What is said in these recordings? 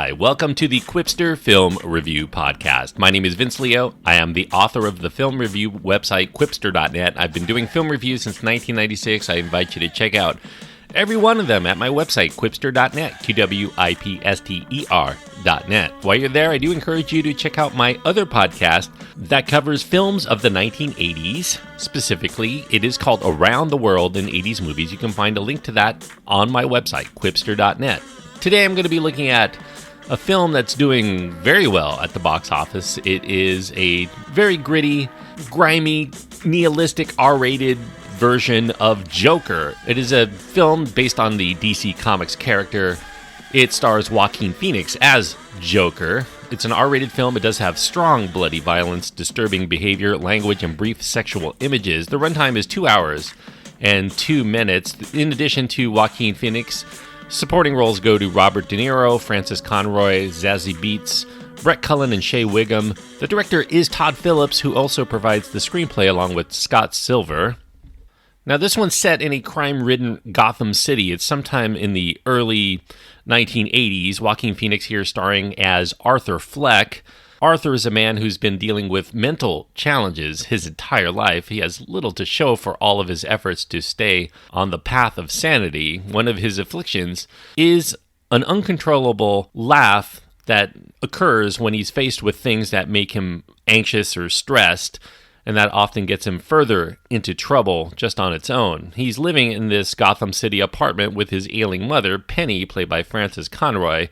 Hi, welcome to the Quipster Film Review Podcast. My name is Vince Leo. I am the author of the film review website, Quipster.net. I've been doing film reviews since 1996. I invite you to check out every one of them at my website, Quipster.net, Quipster.net. While you're there, I do encourage you to check out my other podcast that covers films of the 1980s. Specifically, it is called Around the World in 80s Movies. You can find a link to that on my website, Quipster.net. Today I'm going to be looking at a film that's doing very well at the box office. It is a very gritty, grimy, nihilistic, R-rated version of Joker. It is a film based on the DC Comics character. It stars Joaquin Phoenix as Joker. It's an R-rated film. It does have strong bloody violence, disturbing behavior, language, and brief sexual images. The runtime is 2 hours and 2 minutes. In addition to Joaquin Phoenix, supporting roles go to Robert De Niro, Francis Conroy, Zazie Beetz, Brett Cullen, and Shea Wiggum. The director is Todd Phillips, who also provides the screenplay along with Scott Silver. Now, this one's set in a crime-ridden Gotham City. It's sometime in the early 1980s. Joaquin Phoenix here starring as Arthur Fleck. Arthur is a man who's been dealing with mental challenges his entire life. He has little to show for all of his efforts to stay on the path of sanity. One of his afflictions is an uncontrollable laugh that occurs when he's faced with things that make him anxious or stressed, and that often gets him further into trouble just on its own. He's living in this Gotham City apartment with his ailing mother, Penny, played by Francis Conroy.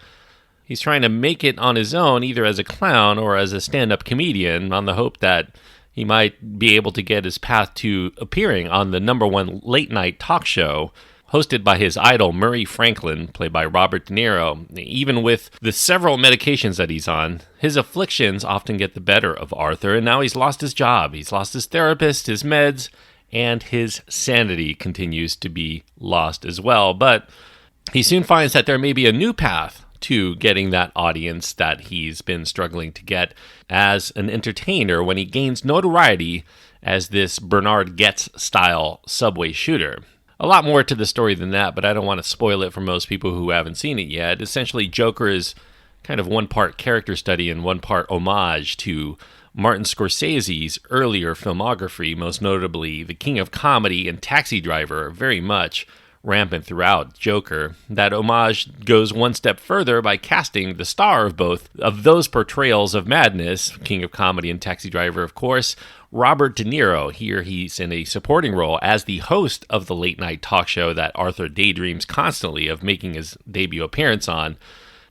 He's trying to make it on his own, either as a clown or as a stand-up comedian, on the hope that he might be able to get his path to appearing on the #1 late-night talk show, hosted by his idol, Murray Franklin, played by Robert De Niro. Even with the several medications that he's on, his afflictions often get the better of Arthur, and now he's lost his job. He's lost his therapist, his meds, and his sanity continues to be lost as well. But he soon finds that there may be a new path to getting that audience that he's been struggling to get as an entertainer when he gains notoriety as this Bernard Goetz-style subway shooter. A lot more to the story than that, but I don't want to spoil it for most people who haven't seen it yet. Essentially, Joker is kind of one part character study and one part homage to Martin Scorsese's earlier filmography, most notably The King of Comedy and Taxi Driver, very much rampant throughout Joker. That homage goes one step further by casting the star of both of those portrayals of madness, King of Comedy and Taxi Driver, of course, Robert De Niro. Here he's in a supporting role as the host of the late-night talk show that Arthur daydreams constantly of making his debut appearance on.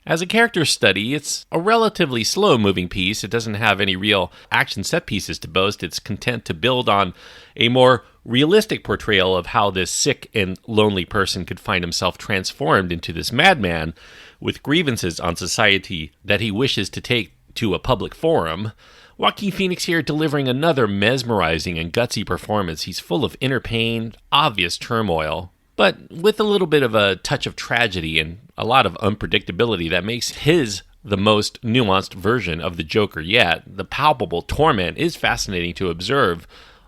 As a character study, it's a relatively slow-moving piece. It doesn't have any real action set pieces to boast. It's content to build on a more realistic portrayal of how this sick and lonely person could find himself transformed into this madman with grievances on society that he wishes to take to a public forum. Joaquin Phoenix here delivering another mesmerizing and gutsy performance. He's full of inner pain, obvious turmoil, but with a little bit of a touch of tragedy and a lot of unpredictability that makes his the most nuanced version of the Joker yet. The palpable torment is fascinating to observe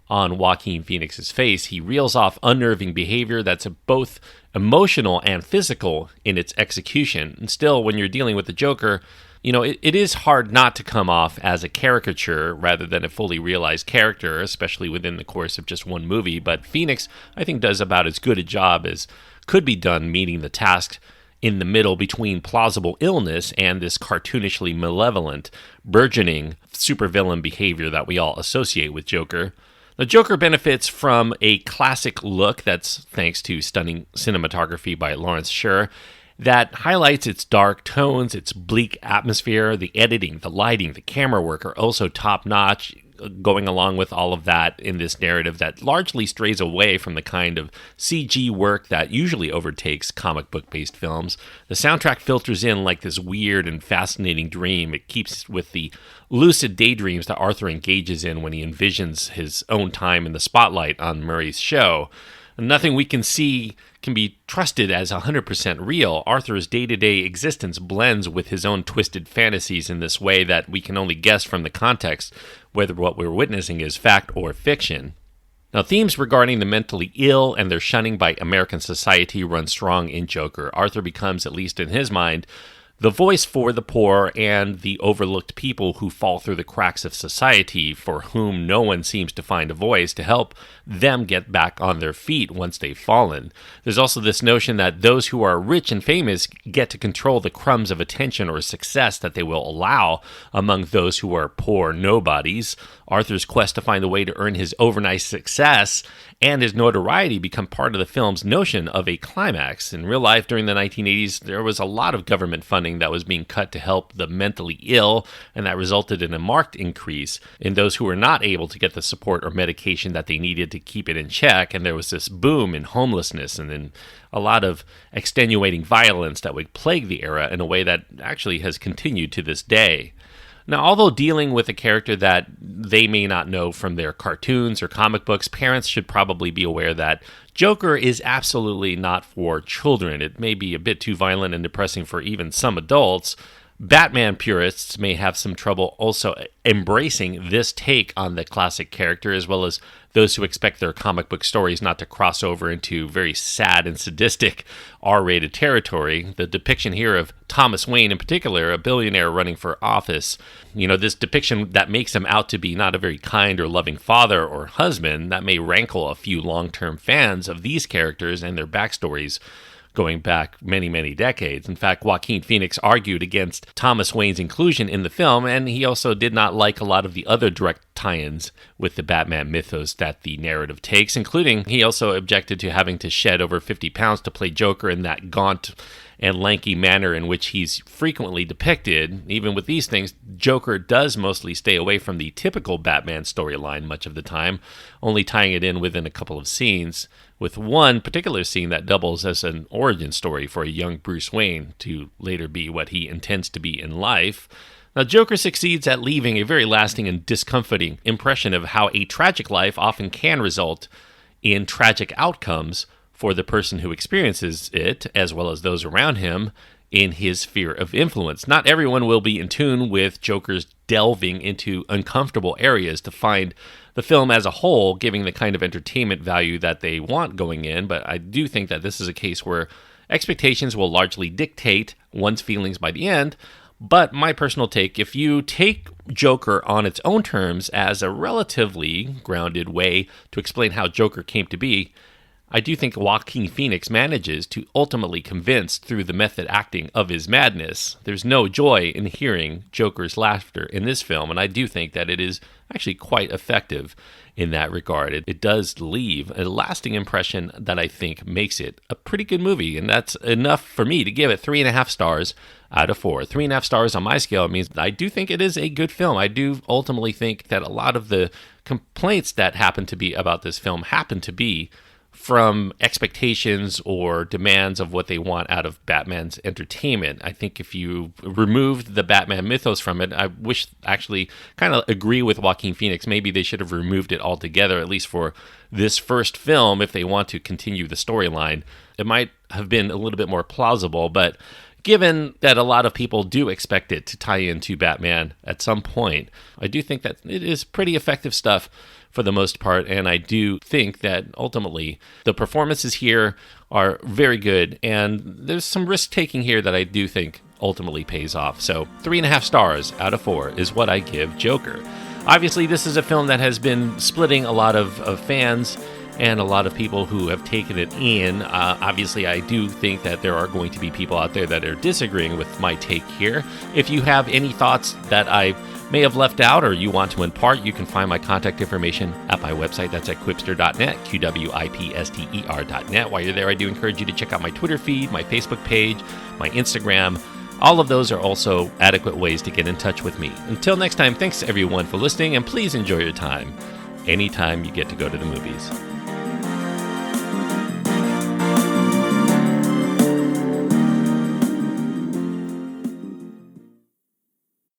on Joaquin Phoenix's face. He reels off unnerving behavior that's both emotional and physical in its execution. And still, when you're dealing with the Joker, it is hard not to come off as a caricature rather than a fully realized character, especially within the course of just one movie. But Phoenix, I think, does about as good a job as could be done meeting the task in the middle between plausible illness and this cartoonishly malevolent, burgeoning supervillain behavior that we all associate with Joker. The Joker benefits from a classic look that's thanks to stunning cinematography by Lawrence Sher that highlights its dark tones, its bleak atmosphere. The editing, the lighting, the camera work are also top-notch, going along with all of that in this narrative that largely strays away from the kind of CG work that usually overtakes comic book-based films. The soundtrack filters in like this weird and fascinating dream. It keeps with the lucid daydreams that Arthur engages in when he envisions his own time in the spotlight on Murray's show. Nothing we can see can be trusted as 100% real. Arthur's day-to-day existence blends with his own twisted fantasies in this way that we can only guess from the context whether what we're witnessing is fact or fiction. Now, themes regarding the mentally ill and their shunning by American society run strong in Joker. Arthur becomes, at least in his mind, the voice for the poor and the overlooked people who fall through the cracks of society, for whom no one seems to find a voice to help them get back on their feet once they've fallen. There's also this notion that those who are rich and famous get to control the crumbs of attention or success that they will allow among those who are poor nobodies. Arthur's quest to find a way to earn his overnight success and his notoriety become part of the film's notion of a climax. In real life, during the 1980s, there was a lot of government funding that was being cut to help the mentally ill, and that resulted in a marked increase in those who were not able to get the support or medication that they needed to keep it in check, and there was this boom in homelessness and then a lot of extenuating violence that would plague the era in a way that actually has continued to this day. Now, although dealing with a character that they may not know from their cartoons or comic books, parents should probably be aware that Joker is absolutely not for children. It may be a bit too violent and depressing for even some adults. Batman purists may have some trouble also embracing this take on the classic character, as well as those who expect their comic book stories not to cross over into very sad and sadistic R-rated territory. The depiction here of Thomas Wayne in particular, a billionaire running for office, this depiction that makes him out to be not a very kind or loving father or husband, that may rankle a few long-term fans of these characters and their backstories going back many, many decades. In fact, Joaquin Phoenix argued against Thomas Wayne's inclusion in the film, and he also did not like a lot of the other direct tie-ins with the Batman mythos that the narrative takes, including he also objected to having to shed over 50 pounds to play Joker in that gaunt and lanky manner in which he's frequently depicted. Even with these things, Joker does mostly stay away from the typical Batman storyline much of the time, only tying it in within a couple of scenes, with one particular scene that doubles as an origin story for a young Bruce Wayne to later be what he intends to be in life. Now, Joker succeeds at leaving a very lasting and discomforting impression of how a tragic life often can result in tragic outcomes for the person who experiences it, as well as those around him, in his sphere of influence. Not everyone will be in tune with Joker's delving into uncomfortable areas to find the film as a whole giving the kind of entertainment value that they want going in, but I do think that this is a case where expectations will largely dictate one's feelings by the end. But my personal take, if you take Joker on its own terms as a relatively grounded way to explain how Joker came to be, I do think Joaquin Phoenix manages to ultimately convince through the method acting of his madness. There's no joy in hearing Joker's laughter in this film, and I do think that it is actually quite effective in that regard. It does leave a lasting impression that I think makes it a pretty good movie, and that's enough for me to give it 3.5 stars out of 4. 3.5 stars on my scale means I do think it is a good film. I do ultimately think that a lot of the complaints that happen to be about this film happen to be from expectations or demands of what they want out of Batman's entertainment. I think if you removed the Batman mythos from it, I wish actually kind of agree with Joaquin Phoenix. Maybe they should have removed it altogether, at least for this first film, if they want to continue the storyline. It might have been a little bit more plausible, but given that a lot of people do expect it to tie into Batman at some point, I do think that it is pretty effective stuff for the most part, and I do think that ultimately the performances here are very good, and there's some risk-taking here that I do think ultimately pays off. So 3.5 stars out of 4 is what I give Joker. Obviously, this is a film that has been splitting a lot of fans and a lot of people who have taken it in. Obviously, I do think that there are going to be people out there that are disagreeing with my take here. If you have any thoughts that I may have left out or you want to impart, you can find my contact information at my website. That's at quipster.net, QWIPSTER.net. While you're there, I do encourage you to check out my Twitter feed, my Facebook page, my Instagram. All of those are also adequate ways to get in touch with me. Until next time, thanks everyone for listening, and please enjoy your time anytime you get to go to the movies.